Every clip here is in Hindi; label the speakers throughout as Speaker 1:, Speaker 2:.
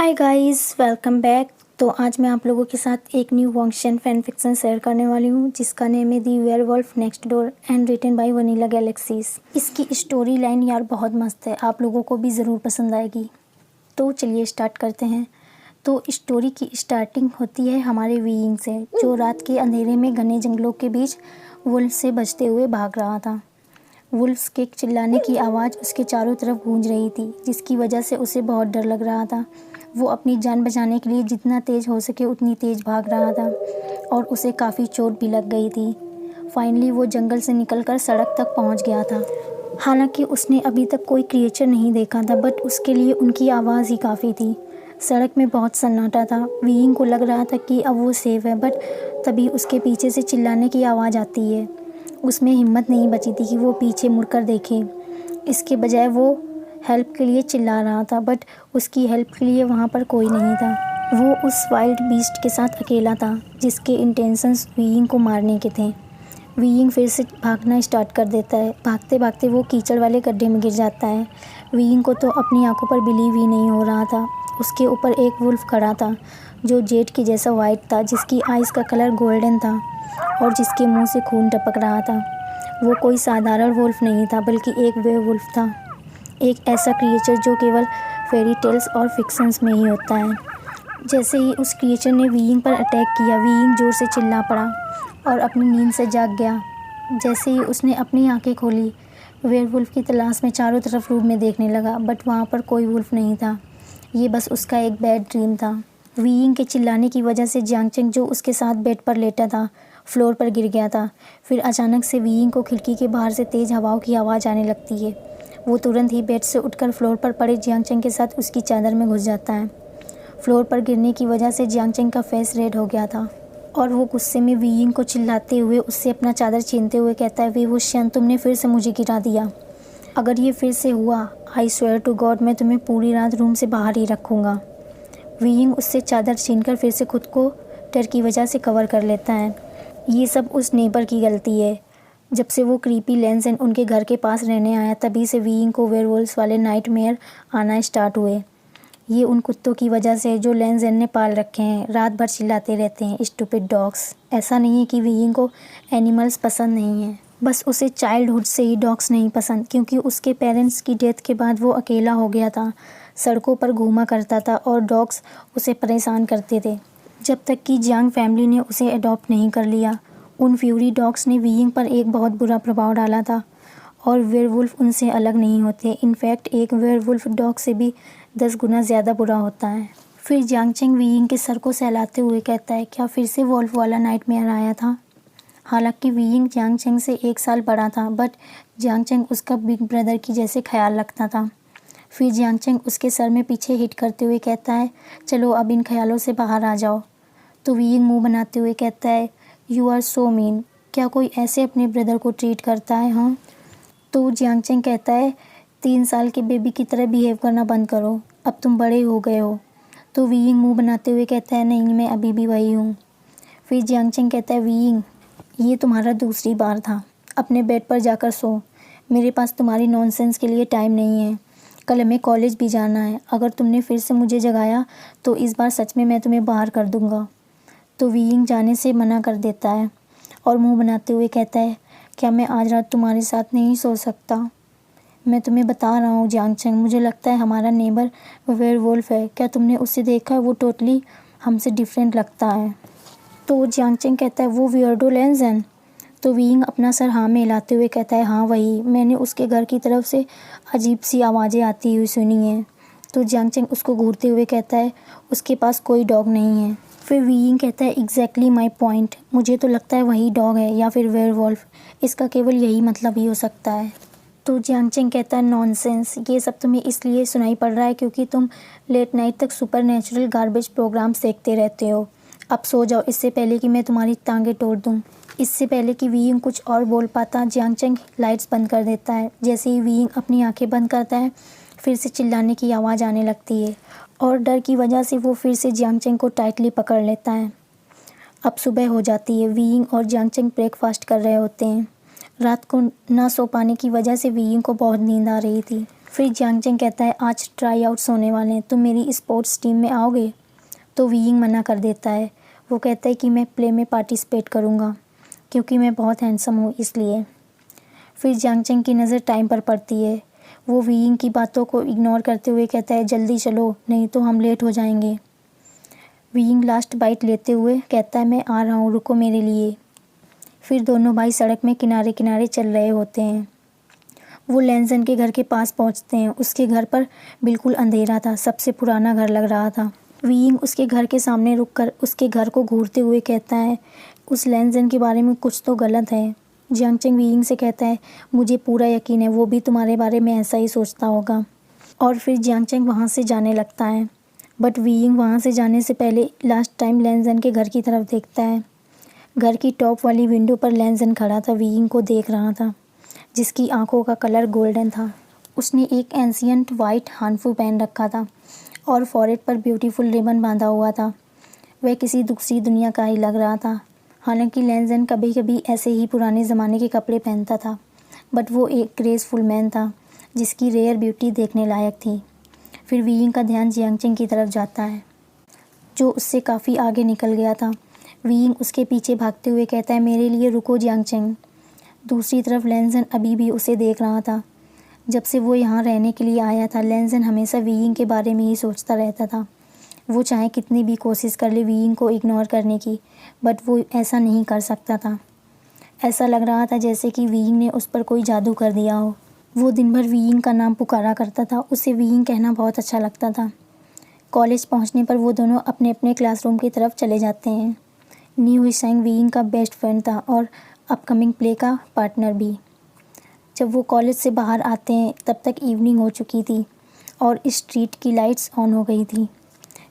Speaker 1: Hi guys, welcome back. तो आज मैं आप लोगों के साथ एक न्यू वॉन्गशन फैन फिक्शन शेयर करने वाली हूँ जिसका नेम है the werewolf next door and written by vanilla galaxies. इसकी स्टोरी लाइन यार बहुत मस्त है, आप लोगों को भी ज़रूर पसंद आएगी। तो चलिए स्टार्ट करते हैं। तो स्टोरी की स्टार्टिंग होती है हमारे वीइंग से, जो रात के अंधेरे में घने जंगलों के बीच वुल्फ से बचते हुए भाग रहा था। वुल्फ्स के चिल्लाने की आवाज़ उसके चारों तरफ गूंज रही थी, जिसकी वजह से उसे बहुत डर लग रहा था। वो अपनी जान बचाने के लिए जितना तेज़ हो सके उतनी तेज़ भाग रहा था और उसे काफ़ी चोट भी लग गई थी। फाइनली वो जंगल से निकलकर सड़क तक पहुंच गया था। हालांकि उसने अभी तक कोई क्रिएचर नहीं देखा था, बट उसके लिए उनकी आवाज़ ही काफ़ी थी। सड़क में बहुत सन्नाटा था। वीइंग को लग रहा था कि अब वो सेफ है, बट तभी उसके पीछे से चिल्लाने की आवाज़ आती है। उसमें हिम्मत नहीं बची थी कि वो पीछे मुड़कर देखे। इसके बजाय वो हेल्प के लिए चिल्ला रहा था, बट उसकी हेल्प के लिए वहाँ पर कोई नहीं था। वो उस वाइल्ड बीस्ट के साथ अकेला था जिसके इंटेंशंस वीइंग को मारने के थे। वीइंग फिर से भागना स्टार्ट कर देता है। भागते भागते वो कीचड़ वाले गड्ढे में गिर जाता है। वीइंग को तो अपनी आंखों पर बिलीव ही नहीं हो रहा था। उसके ऊपर एक वुल्फ खड़ा था जो जेड के जैसा वाइट था, जिसकी आइज़ का कलर गोल्डन था और जिसके मुंह से खून टपक रहा था। वो कोई साधारण वुल्फ नहीं था, बल्कि एक वेयरवुल्फ था, एक ऐसा क्रिएचर जो केवल फेरी टेल्स और फिक्शंस में ही होता है। जैसे ही उस क्रिएचर ने वीइंग पर अटैक किया, वीइंग जोर से चिल्ला पड़ा और अपनी नींद से जाग गया। जैसे ही उसने अपनी आंखें खोली, वेयरवुल्फ की तलाश में चारों तरफ रूम में देखने लगा, बट वहाँ पर कोई वुल्फ नहीं था। ये बस उसका एक बैड ड्रीम था। वीइंग के चिल्लाने की वजह से जियांगचेंग, जो उसके साथ बेड पर लेटा था, फ्लोर पर गिर गया था। फिर अचानक से वीइंग को खिड़की के बाहर से तेज़ हवाओं की आवाज़ आने लगती है। वो तुरंत ही बेड से उठकर फ्लोर पर पड़े जियांगचेंग के साथ उसकी चादर में घुस जाता है। फ्लोर पर गिरने की वजह से जियांगचेंग का फेस रेड हो गया था और वो गुस्से में वीइंग को चिल्लाते हुए उससे अपना चादर छीनते हुए कहता है, वेवुशियन, तुमने फिर से मुझे गिरा दिया। अगर ये फिर से हुआ, आई स्वेयर टू गॉड, मैं तुम्हें पूरी रात रूम से बाहर ही रखूँगा। वीइंग उससे चादर छीनकर फिर से खुद को डर की वजह से कवर कर लेता है। ये सब उस नेबर की गलती है। जब से वो क्रीपी लेंसन उनके घर के पास रहने आया, तभी से वीइंग को वेयरवुल्फ्स वाले नाइटमेयर आना स्टार्ट हुए। ये उन कुत्तों की वजह से जो लेंसन ने पाल रखे हैं, रात भर चिल्लाते रहते हैं, स्टूपिड डॉग्स। ऐसा नहीं है कि वीइंग को एनिमल्स पसंद नहीं है, बस उसे चाइल्डहुड से ही डॉग्स नहीं पसंद, क्योंकि उसके पेरेंट्स की डेथ के बाद वो अकेला हो गया था, सड़कों पर घूमा करता था और डॉग्स उसे परेशान करते थे। जब तक कि जियांग फैमिली ने उसे अडॉप्ट नहीं कर लिया। उन फ्यूरी डॉग्स ने वीइंग पर एक बहुत बुरा प्रभाव डाला था और वेयरवुल्फ उनसे अलग नहीं होते। इनफैक्ट एक वेयरवुल्फ डॉग से भी 10 गुना ज़्यादा बुरा होता है। फिर जियांगचेंग वीइंग के सर को सहलाते हुए कहता है, क्या फिर से वुल्फ वाला नाइटमेयर आया था? हालांकि वीइंग जियांगचेंग से 1 साल बड़ा था, बट जियांगचेंग उसका बिग ब्रदर की जैसे ख्याल रखता था। फिर जियांगचेंग उसके सर में पीछे हिट करते हुए कहता है, चलो अब इन ख्यालों से बाहर आ जाओ। तो वीइंग मुंह बनाते हुए कहता है, यू आर सो मीन, क्या कोई ऐसे अपने ब्रदर को ट्रीट करता है? हाँ। तो जियांगचेंग कहता है, 3 साल के बेबी की तरह बिहेव करना बंद करो, अब तुम बड़े हो गए हो। तो वीइंग मुंह बनाते हुए कहता है, नहीं, मैं अभी भी वही हूँ। फिर जियांगचेंग कहता है, वीइंग, ये तुम्हारा दूसरी बार था, अपने बेड पर जाकर सो। मेरे पास तुम्हारी नॉनसेंस के लिए टाइम नहीं है। कल हमें कॉलेज भी जाना है। अगर तुमने फिर से मुझे जगाया तो इस बार सच में मैं तुम्हें बाहर कर दूँगा। तो वीइंग जाने से मना कर देता है और मुंह बनाते हुए कहता है, क्या मैं आज रात तुम्हारे साथ नहीं सो सकता? मैं तुम्हें बता रहा हूँ जियांगचेंग, मुझे लगता है हमारा नेबर वेयरवुल्फ है। क्या तुमने उसे देखा है? वो टोटली हमसे डिफरेंट लगता है। तो जियांगचेंग कहता है, वो वियर्डो लेंसन? तो वीइंग अपना सर हाँ में हिलाते हुए कहता है, हाँ वही, मैंने उसके घर की तरफ से अजीब सी आवाज़ें आती हुई सुनी हैं। तो जियांगचेंग उसको घूरते हुए कहता है, उसके पास कोई डॉग नहीं है। फिर वीइंग कहता है, एग्जैक्टली माई पॉइंट, मुझे तो लगता है वही डॉग है या फिर वेयरवुल्फ, इसका केवल यही मतलब ही हो सकता है। तो जियांगचेंग कहता है, नॉनसेंस, ये सब तुम्हें इसलिए सुनाई पड़ रहा है क्योंकि तुम लेट नाइट तक सुपर नेचुरल गार्बेज प्रोग्राम्स देखते रहते हो। अब सो जाओ, इससे पहले कि मैं तुम्हारी टांगें तोड़ दूँ। इससे पहले कि वीइंग कुछ और बोल पाता, जियांगचेंग लाइट्स बंद कर देता है। जैसे ही वीइंग अपनी आंखें बंद करता है, फिर से चिल्लाने की आवाज़ आने लगती है और डर की वजह से वो फिर से जियांगचेंग को टाइटली पकड़ लेता है। अब सुबह हो जाती है। वीइंग और जियांगचेंग ब्रेकफास्ट कर रहे होते हैं। रात को ना सो पाने की वजह से वीइंग को बहुत नींद आ रही थी। फिर जियांग चंग कहता है आज ट्राई आउट्स होने वाले हैं, तुम मेरी स्पोर्ट्स टीम में आओगे? तो वीइंग मना कर देता है। वो कहता है कि मैं प्ले में पार्टिसिपेट करूँगा क्योंकि मैं बहुत हैंडसम हूँ इसलिए। फिर जियांग चंग की नज़र टाइम पर पड़ती है। वो वीइंग की बातों को इग्नोर करते हुए कहता है जल्दी चलो नहीं तो हम लेट हो जाएंगे। वीइंग लास्ट बाइट लेते हुए कहता है मैं आ रहा हूँ, रुको मेरे लिए। फिर दोनों भाई सड़क में किनारे किनारे चल रहे होते हैं। वो लैनजन के घर के पास पहुंचते हैं। उसके घर पर बिल्कुल अंधेरा था, सबसे पुराना घर लग रहा था। वीइंग उसके घर के सामने रुककर उसके घर को घूरते हुए कहता है उस लैनजन के बारे में कुछ तो गलत है। जियांग चंग वीइंग से कहता है मुझे पूरा यकीन है वो भी तुम्हारे बारे में ऐसा ही सोचता होगा। और फिर जियांग चंग वहाँ से जाने लगता है। बट वीइंग वहाँ से जाने से पहले लास्ट टाइम लैनजन के घर की तरफ देखता है। घर की टॉप वाली विंडो पर लैनजन खड़ा था, वीइंग को देख रहा था, जिसकी आंखों का कलर गोल्डन था। उसने एक एंशियंट वाइट हानफू पहन रखा था और फॉरहेड पर ब्यूटीफुल रिबन बांधा हुआ था। वह किसी दूसरी दुनिया का ही लग रहा था। हालांकि लैनजन कभी कभी ऐसे ही पुराने ज़माने के कपड़े पहनता था, बट वो एक ग्रेसफुल मैन था जिसकी रेयर ब्यूटी देखने लायक थी। फिर वीइंग का ध्यान जियांग चंग की तरफ जाता है, जो उससे काफ़ी आगे निकल गया था। वीइंग उसके पीछे भागते हुए कहता है मेरे लिए रुको जियांग चंग। दूसरी तरफ लैनजन अभी भी उसे देख रहा था। जब से वो यहाँ रहने के लिए आया था लैनजन हमेशा वीइंग के बारे में ही सोचता रहता था। वो चाहे कितनी भी कोशिश कर ले वीइंग को इग्नोर करने की, बट वो ऐसा नहीं कर सकता था। ऐसा लग रहा था जैसे कि वीइंग ने उस पर कोई जादू कर दिया हो। वो दिन भर वीइंग का नाम पुकारा करता था, उसे वीइंग कहना बहुत अच्छा लगता था। कॉलेज पहुँचने पर वो दोनों अपने अपने क्लासरूम की तरफ चले जाते हैं। न्यू हिसांग वीइंग का बेस्ट फ्रेंड था और अपकमिंग प्ले का पार्टनर भी। जब वो कॉलेज से बाहर आते हैं तब तक इवनिंग हो चुकी थी और स्ट्रीट की लाइट्स ऑन हो गई थी।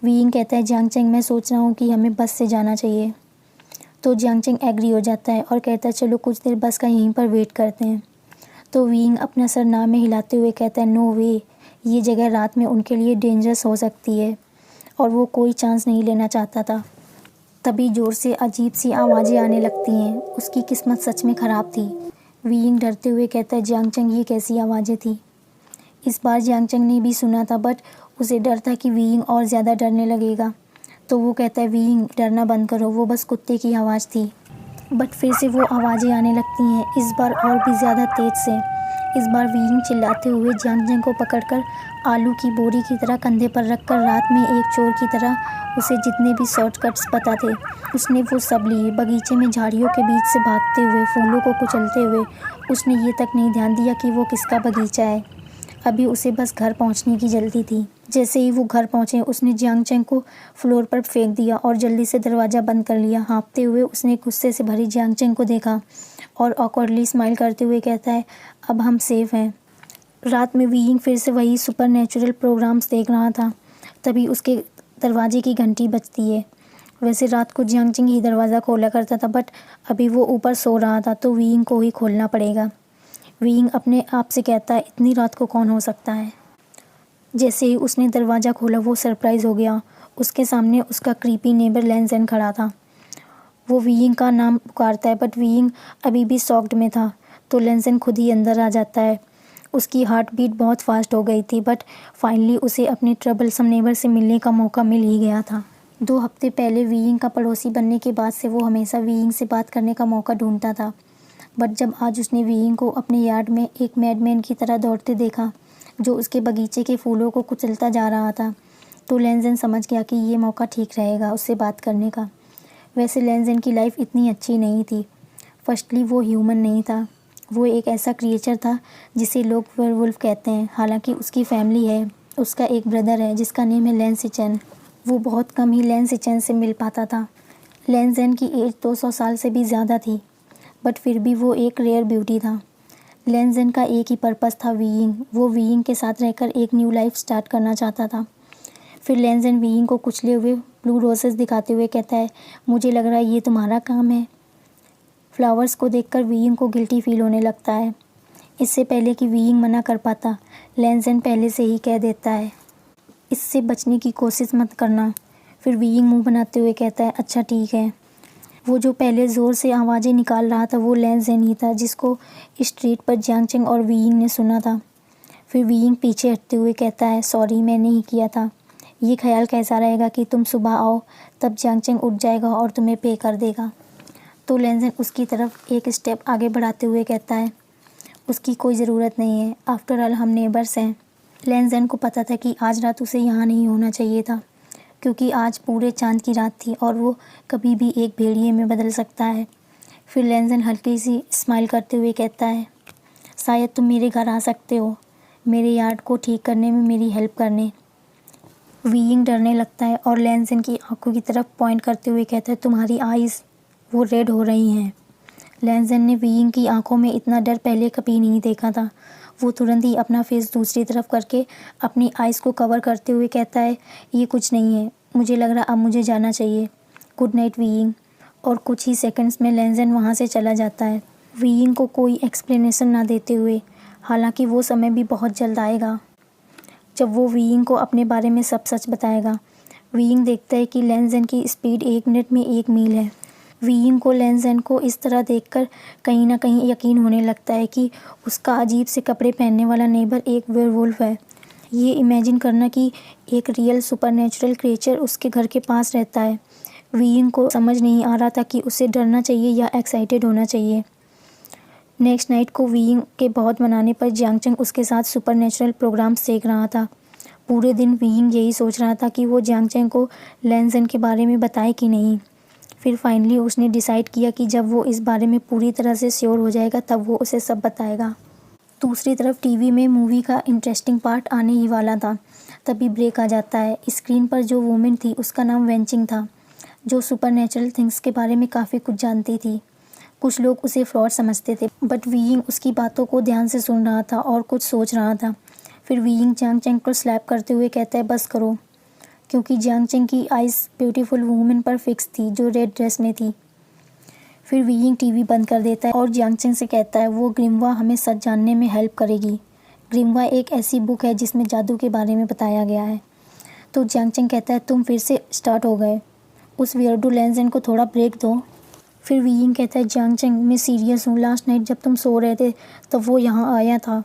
Speaker 1: वीइंग कहता है जियांग चंग मैं सोच रहा हूँ कि हमें बस से जाना चाहिए। तो जियांग चंग एग्री हो जाता है और कहता है चलो कुछ देर बस का यहीं पर वेट करते हैं। तो वीइंग अपना सर ना में हिलाते हुए कहता है नो वे, ये जगह रात में उनके लिए डेंजरस हो सकती है और वो कोई चांस नहीं लेना चाहता था। तभी ज़ोर से अजीब सी आवाज़ें आने लगती हैं। उसकी किस्मत सच में ख़राब थी। वीइंग डरते हुए कहता है जियांग चंग ये कैसी आवाज़ें थी। इस बार जियांग चंग ने भी सुना था, बट उसे डर था कि वीइंग और ज़्यादा डरने लगेगा। तो वो कहता है वीइंग डरना बंद करो, वो बस कुत्ते की आवाज़ थी। बट फिर से वो आवाज़ें आने लगती हैं, इस बार और भी ज़्यादा तेज़ से। इस बार वीइंग चिल्लाते हुए जियांग चंग को पकड़कर आलू की बोरी की तरह कंधे पर रखकर रात में एक चोर की तरह उसे जितने भी शॉर्टकट्स पता थे उसने वो सब लिए। बगीचे में झाड़ियों के बीच से भागते हुए, फूलों को कुचलते हुए उसने ये तक नहीं ध्यान दिया कि वो किसका बगीचा है। अभी उसे बस घर पहुंचने की जल्दी थी। जैसे ही वो घर पहुंचे उसने जियांग चंग को फ्लोर पर फेंक दिया और जल्दी से दरवाज़ा बंद कर लिया। हाँफते हुए उसने गुस्से से भरी जियांग चंग को देखा और ऑकवर्डली स्माइल करते हुए कहता है अब हम सेफ हैं। रात में वीइंग फिर से वही सुपरनैचुरल प्रोग्राम्स देख रहा था। तभी उसके दरवाजे की घंटी बजती है। वैसे रात को जियांग चंग ही दरवाज़ा खोला करता था, बट अभी वो ऊपर सो रहा था तो वीइंग को ही खोलना पड़ेगा। वीइंग अपने आप से कहता है इतनी रात को कौन हो सकता है। जैसे ही उसने दरवाज़ा खोला वो सरप्राइज़ हो गया। उसके सामने उसका क्रीपी नेबर लैनजन खड़ा था। वो वीइंग का नाम पुकारता है, बट वीइंग अभी भी शॉक्ड में था। तो लैनजन खुद ही अंदर आ जाता है। उसकी हार्ट बीट बहुत फास्ट हो गई थी, बट फाइनली उसे अपने ट्रबलसम नेबर से मिलने का मौका मिल ही गया था। 2 हफ्ते पहले वीइंग का पड़ोसी बनने के बाद से वो हमेशा वीइंग से बात करने का मौका ढूंढता था, बट जब आज उसने वीइंग को अपने यार्ड में एक मैडमैन की तरह दौड़ते देखा जो उसके बगीचे के फूलों को कुचलता जा रहा था, तो लैनजन समझ गया कि ये मौका ठीक रहेगा उससे बात करने का। वैसे लैनजन की लाइफ इतनी अच्छी नहीं थी। फर्स्टली वो ह्यूमन नहीं था, वो एक ऐसा क्रिएचर था जिसे लोग वेयरवुल्फ कहते हैं। हालांकि उसकी फैमिली है, उसका एक ब्रदर है जिसका नेम है लैन सिचेन। वो बहुत कम ही लैन सिचेन से मिल पाता था। लैनजन की एज 200 साल से भी ज़्यादा थी, बट फिर भी वो एक रेयर ब्यूटी था। लैनजन का एक ही पर्पस था वीइंग। वो वीइंग के साथ रहकर एक न्यू लाइफ स्टार्ट करना चाहता था। फिर लैनजन वीइंग को कुचले हुए ब्लू रोजेस दिखाते हुए कहता है मुझे लग रहा है ये तुम्हारा काम है। फ्लावर्स को देखकर वीइंग को गिल्टी फील होने लगता है। इससे पहले कि वीइंग मना कर पाता, लैनजन पहले से ही कह देता है इससे बचने की कोशिश मत करना। फिर वीइंग मुंह बनाते हुए कहता है अच्छा ठीक है। वो जो पहले ज़ोर से आवाज़ें निकाल रहा था वो लैनजन ही था जिसको स्ट्रीट पर जियांग चंग और वीइंग ने सुना था। फिर वीइंग पीछे हटते हुए कहता है, सॉरी मैं नहीं किया था। ये ख्याल कैसा रहेगा कि तुम सुबह आओ, तब जियांग चेंग उठ जाएगा और तुम्हें पे कर देगा। तो लेनजेन उसकी तरफ एक स्टेप आगे बढ़ाते हुए कहता है, उसकी कोई ज़रूरत नहीं है, आफ्टर ऑल हम नेबर्स हैं। लेनजेन को पता था कि आज रात उसे यहाँ नहीं होना चाहिए था, क्योंकि आज पूरे चांद की रात थी और वो कभी भी एक भेड़िए में बदल सकता है। फिर लेनजेन हल्की सी स्माइल करते हुए कहता है, शायद तुम मेरे घर आ सकते हो, मेरे यार्ड को ठीक करने में मेरी हेल्प करने। वीइंग डरने लगता है और लेनजेन की आंखों की तरफ पॉइंट करते हुए कहता है, तुम्हारी आइज़ वो रेड हो रही हैं। लेनजेन ने वीइंग की आंखों में इतना डर पहले कभी नहीं देखा था। वो तुरंत ही अपना फेस दूसरी तरफ करके अपनी आइज़ को कवर करते हुए कहता है, ये कुछ नहीं है, मुझे लग रहा अब मुझे जाना चाहिए, गुड नाइट वीइंग। और कुछ ही सेकंड्स में लेनजेन वहाँ से चला जाता है, वीइंग को कोई एक्सप्लेनेशन ना देते हुए। हालांकि वो समय भी बहुत जल्द आएगा जब वो वीइंग को अपने बारे में सब सच बताएगा। वीइंग देखता है कि लेनजेन की स्पीड 1 मिनट में 1 मील है। वीइंग को लेनजेन को इस तरह देखकर कहीं ना कहीं यकीन होने लगता है कि उसका अजीब से कपड़े पहनने वाला नेबर एक वेयरवुल्फ है। ये इमेजिन करना कि एक रियल सुपरनेचुरल क्रिएचर उसके घर के पास रहता है। वीइंग को समझ नहीं आ रहा था कि उसे डरना चाहिए या एक्साइटेड होना चाहिए। नेक्स्ट नाइट को वीइंग के बहुत मनाने पर जियांग चेंग उसके साथ सुपरनेचुरल प्रोग्राम सीख रहा था। पूरे दिन वीइंग यही सोच रहा था कि वो जियांग चेंग को लेनजेन के बारे में बताए कि नहीं। फिर फाइनली उसने डिसाइड किया कि जब वो इस बारे में पूरी तरह से श्योर हो जाएगा तब वो उसे सब बताएगा। दूसरी तरफ टीवी में मूवी का इंटरेस्टिंग पार्ट आने ही वाला था, तभी ब्रेक आ जाता है। स्क्रीन पर जो वूमेन थी उसका नाम वेंचिंग था, जो सुपरनेचुरल थिंग्स के बारे में काफ़ी कुछ जानती थी। कुछ लोग उसे फ्रॉड समझते थे, बट वीइंग उसकी बातों को ध्यान से सुन रहा था और कुछ सोच रहा था। फिर वीइंग जियांग चेंग को स्लैप करते हुए कहता है, बस करो, क्योंकि जियांग चेंग की आइज़ ब्यूटीफुल वूमेन पर फिक्स थी जो रेड ड्रेस में थी। फिर वीइंग टीवी बंद कर देता है और जियांग चेंग से कहता है, वो ग्रिमवा हमें सच जानने में हेल्प करेगी। ग्रिमवा एक ऐसी बुक है जिसमें जादू के बारे में बताया गया है। तो जियांग चेंग कहता है, तुम फिर से स्टार्ट हो गए, उस वियर्डो लेनजेन को थोड़ा ब्रेक दो। फिर वीइंग कहता है, जियांग चेंग मैं सीरियस हूँ, लास्ट नाइट जब तुम सो रहे थे तब वो यहाँ आया था।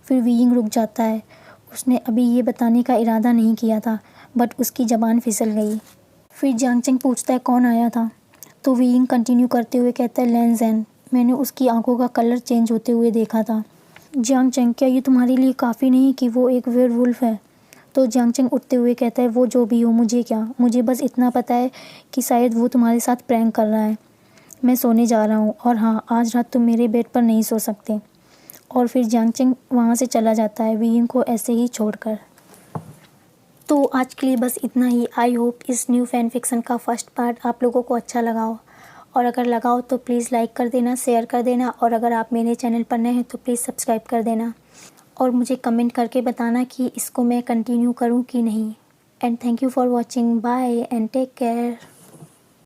Speaker 1: फिर वीइंग रुक जाता है, उसने अभी ये बताने का इरादा नहीं किया था, बट उसकी ज़बान फिसल गई। फिर जियांग चेंग पूछता है, कौन आया था? तो वीइंग कंटिन्यू करते हुए कहता है, लेनजेन, मैंने उसकी आंखों का कलर चेंज होते हुए देखा था। जियांग चेंग, क्या ये तुम्हारे लिए काफ़ी नहीं कि वो एक वेयरवुल्फ है? तो जियांग चेंग उठते हुए कहता है, वो जो भी हो मुझे क्या, मुझे बस इतना पता है कि शायद वो तुम्हारे साथ प्रैंक कर रहा है। मैं सोने जा रहा हूँ, और हाँ, आज रात तुम मेरे बेड पर नहीं सो सकते। और फिर जियांग चेंग वहाँ से चला जाता है, वीइंग को ऐसे ही छोड़कर। तो आज के लिए बस इतना ही। आई होप इस न्यू फैन फिक्सन का फर्स्ट पार्ट आप लोगों को अच्छा लगा हो, और अगर लगा हो तो प्लीज़ लाइक कर देना, शेयर कर देना, और अगर आप मेरे चैनल पर नए हैं तो प्लीज़ सब्सक्राइब कर देना, और मुझे कमेंट करके बताना कि इसको मैं कंटिन्यू करूँ कि नहीं। And thank you for watching, bye and take care.